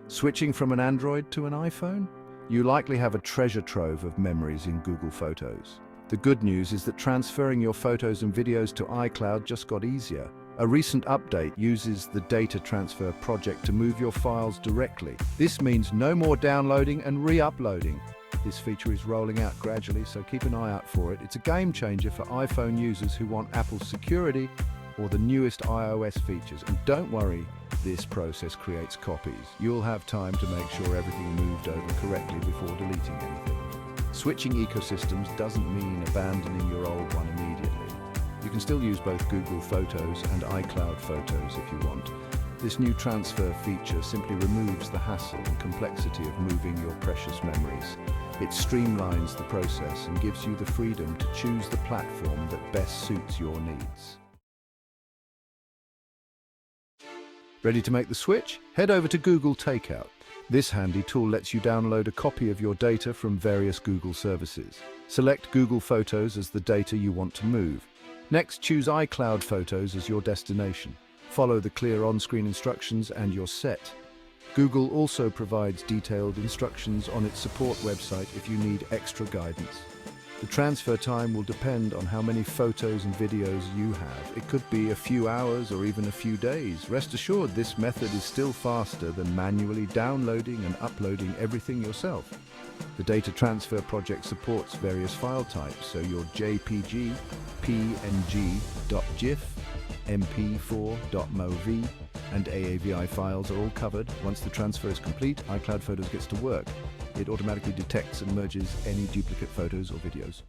Switching from an Android to an iPhone? You likely have a treasure trove of memories in Google Photos. The good news is that transferring your photos and videos to iCloud just got easier. A recent update uses the data transfer project to move your files directly. This means no more downloading and re-uploading. This feature is rolling out gradually, so keep an eye out for it. It's a game changer for iPhone users who want Apple's security or the newest iOS features. And don't worry, this process creates copies. You'll have time to make sure everything moved over correctly before deleting anything. Switching ecosystems doesn't mean abandoning your old one immediately. You can still use both Google Photos and iCloud Photos if you want. This new transfer feature simply removes the hassle and complexity of moving your precious memories. It streamlines the process and gives you the freedom to choose the platform that best suits your needs. Ready to make the switch? Head over to Google Takeout. This handy tool lets you download a copy of your data from various Google services. Select Google Photos as the data you want to move. Next, choose iCloud Photos as your destination. Follow the clear on-screen instructions and you're set. Google also provides detailed instructions on its support website if you need extra guidance. The transfer time will depend on how many photos and videos you have. It could be a few hours or even a few days. Rest assured, this method is still faster than manually downloading and uploading everything yourself. The data transfer project supports various file types, so your JPG, PNG, .gif, MP4.mov, and AAVI files are all covered. Once the transfer is complete, iCloud Photos gets to work. It automatically detects and merges any duplicate photos or videos.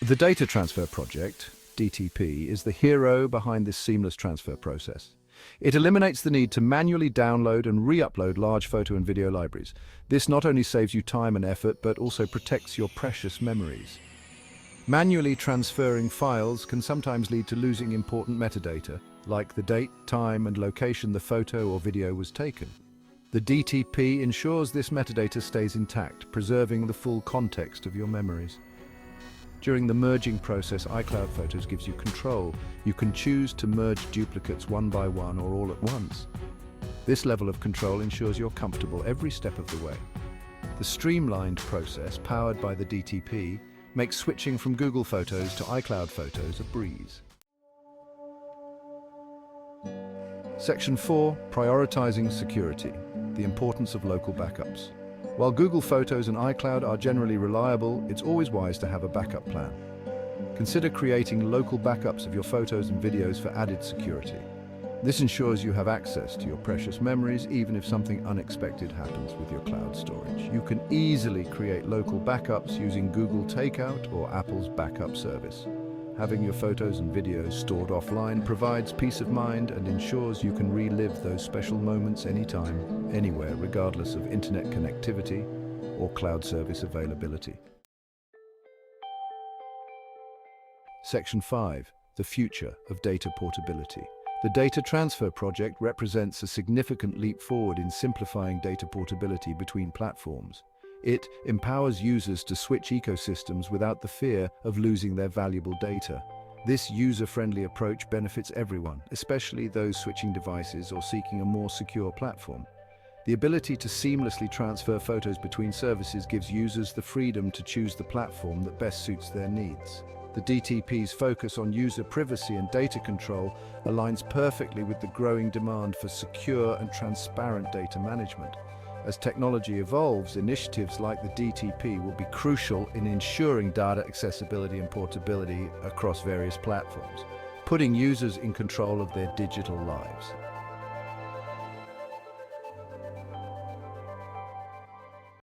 The Data Transfer Project, DTP, is the hero behind this seamless transfer process. It eliminates the need to manually download and re-upload large photo and video libraries. This not only saves you time and effort, but also protects your precious memories. Manually transferring files can sometimes lead to losing important metadata, like the date, time, and location the photo or video was taken. The DTP ensures this metadata stays intact, preserving the full context of your memories. During the merging process, iCloud Photos gives you control. You can choose to merge duplicates one by one or all at once. This level of control ensures you're comfortable every step of the way. The streamlined process, powered by the DTP, makes switching from Google Photos to iCloud Photos a breeze. Section 4. Prioritizing security. The importance of local backups. While Google Photos and iCloud are generally reliable, it's always wise to have a backup plan. Consider creating local backups of your photos and videos for added security. This ensures you have access to your precious memories even if something unexpected happens with your cloud storage. You can easily create local backups using Google Takeout or Apple's backup service. Having your photos and videos stored offline provides peace of mind and ensures you can relive those special moments anytime, anywhere, regardless of internet connectivity or cloud service availability. Section 5. The future of data portability. The Data Transfer Project represents a significant leap forward in simplifying data portability between platforms. It empowers users to switch ecosystems without the fear of losing their valuable data. This user-friendly approach benefits everyone, especially those switching devices or seeking a more secure platform. The ability to seamlessly transfer photos between services gives users the freedom to choose the platform that best suits their needs. The DTP's focus on user privacy and data control aligns perfectly with the growing demand for secure and transparent data management. As technology evolves, initiatives like the DTP will be crucial in ensuring data accessibility and portability across various platforms, putting users in control of their digital lives.